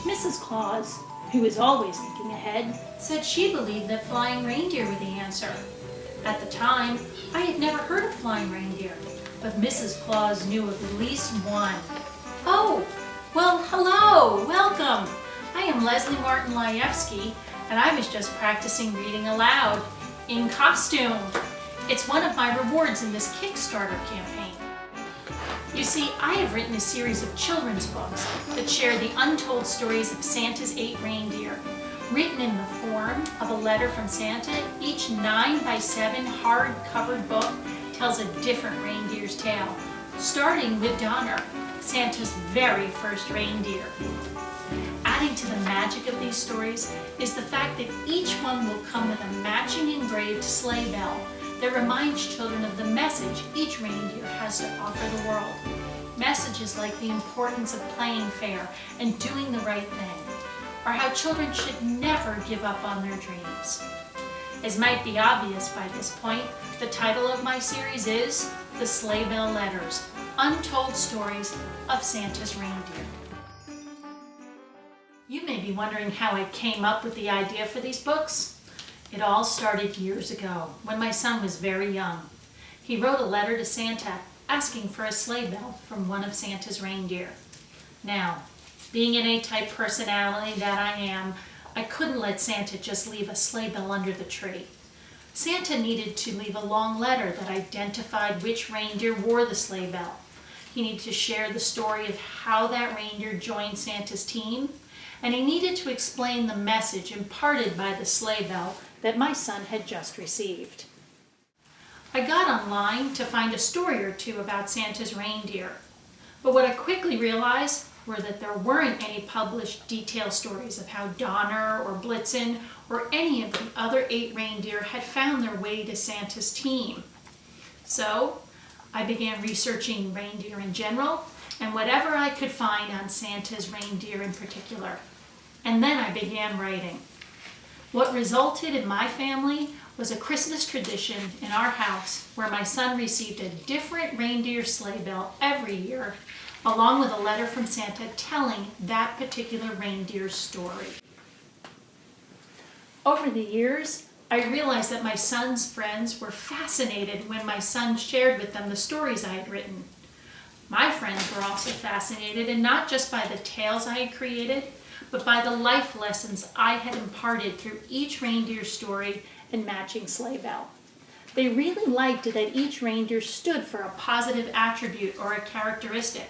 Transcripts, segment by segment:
Mrs. Claus, who was always thinking ahead, said she believed that flying reindeer were the answer. At the time, I had never heard of flying reindeer, but Mrs. Claus knew of at least one. Oh, well, hello, welcome. I am Leslie Martin Lajewski, and I was just practicing reading aloud in costume. It's one of my rewards in this KickStarter campaign. You see, I have written a series of children's books that share the untold stories of Santa's 8 reindeer. Written in the form of a letter from Santa, each 9x7 hard-covered book tells a different reindeer's tale, starting with Donner, Santa's very first reindeer. Adding to the magic of these stories is the fact that each one will come with a matching engraved sleigh bell that reminds children of the message each reindeer has to offer the world. Messages like the importance of playing fair and doing the right thing, or how children should never give up on their dreams. As might be obvious by this point, the title of my series is The Sleigh Bell Letters, Untold Stories of Santa's Reindeer. You may be wondering how I came up with the idea for these books. It all started years ago, when my son was very young. He wrote a letter to Santa asking for a sleigh bell from one of Santa's reindeer. Now, being an A-type personality that I am, I couldn't let Santa just leave a sleigh bell under the tree. Santa needed to leave a long letter that identified which reindeer wore the sleigh bell. He needed to share the story of how that reindeer joined Santa's team, and he needed to explain the message imparted by the sleigh bell that my son had just received. I got online to find a story or two about Santa's reindeer, but what I quickly realized were that there weren't any published detailed stories of how Donner or Blitzen or any of the other 8 reindeer had found their way to Santa's team. So I began researching reindeer in general and whatever I could find on Santa's reindeer in particular. And then I began writing. What resulted in my family was a Christmas tradition in our house where my son received a different reindeer sleigh bell every year, along with a letter from Santa telling that particular reindeer's story. Over the years, I realized that my son's friends were fascinated when my son shared with them the stories I had written. My friends were also fascinated, and not just by the tales I had created, but by the life lessons I had imparted through each reindeer story and matching sleigh bell. They really liked that each reindeer stood for a positive attribute or a characteristic,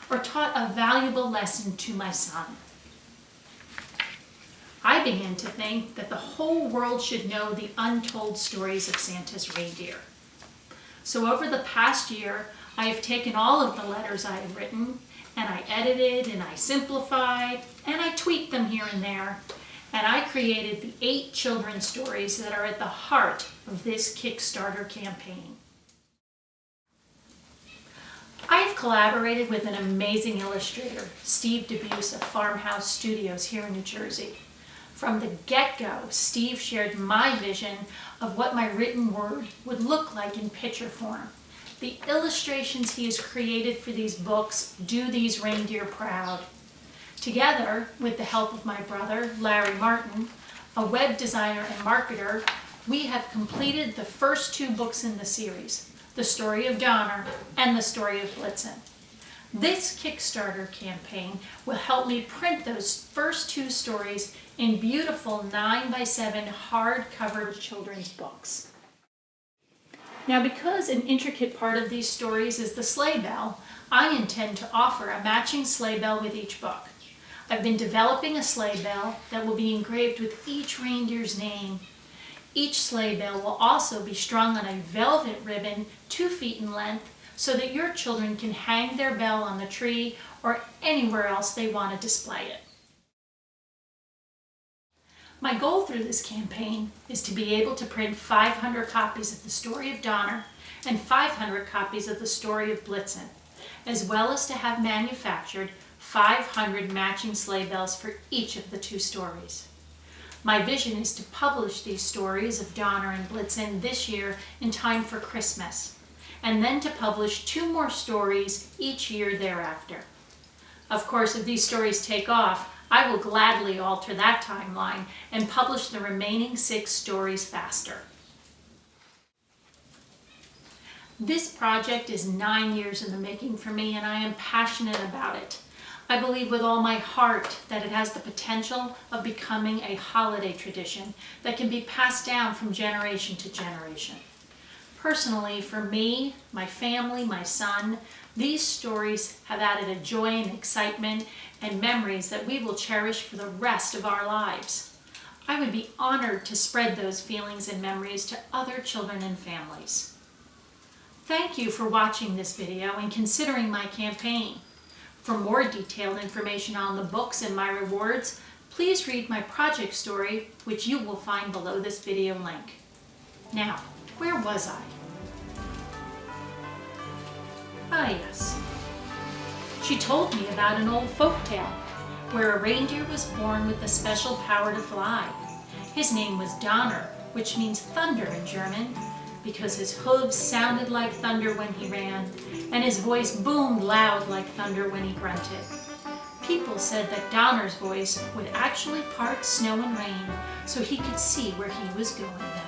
or taught a valuable lesson to my son. I began to think that the whole world should know the untold stories of Santa's reindeer. So over the past year, I have taken all of the letters I have written, and I edited, and I simplified, and I tweaked them here and there, and I created the 8 children's stories that are at the heart of this KickStarter campaign. I have collaborated with an amazing illustrator, Steve DeBuse of Farmhouse Studios here in New Jersey. From the get-go, Steve shared my vision of what my written word would look like in picture form. The illustrations he has created for these books do these reindeer proud. Together, with the help of my brother, Larry Martin, a web designer and marketer, we have completed the first 2 books in the series, The Story of Donner and The Story of Blitzen. This KickStarter campaign will help me print those first 2 stories in beautiful 9x7 hard-covered children's books. Now, because an intricate part of these stories is the sleigh bell, I intend to offer a matching sleigh bell with each book. I've been developing a sleigh bell that will be engraved with each reindeer's name. Each sleigh bell will also be strung on a velvet ribbon 2 feet in length so that your children can hang their bell on the tree or anywhere else they want to display it. My goal through this campaign is to be able to print 500 copies of The Story of Donner and 500 copies of The Story of Blitzen, as well as to have manufactured 500 matching sleigh bells for each of the 2 stories. My vision is to publish these stories of Donner and Blitzen this year in time for Christmas, and then to publish 2 more stories each year thereafter. Of course, if these stories take off, I will gladly alter that timeline and publish the remaining 6 stories faster. This project is 9 years in the making for me, and I am passionate about it. I believe with all my heart that it has the potential of becoming a holiday tradition that can be passed down from generation to generation. Personally, for me, my family, my son, these stories have added a joy and excitement and memories that we will cherish for the rest of our lives. I would be honored to spread those feelings and memories to other children and families. Thank you for watching this video and considering my campaign. For more detailed information on the books and my rewards, please read my project story, which you will find below this video link. Now, where was I? Ah, yes. She told me about an old folk tale where a reindeer was born with the special power to fly. His name was Donner, which means thunder in German, because his hooves sounded like thunder when he ran, and his voice boomed loud like thunder when he grunted. People said that Donner's voice would actually part snow and rain so he could see where he was going then.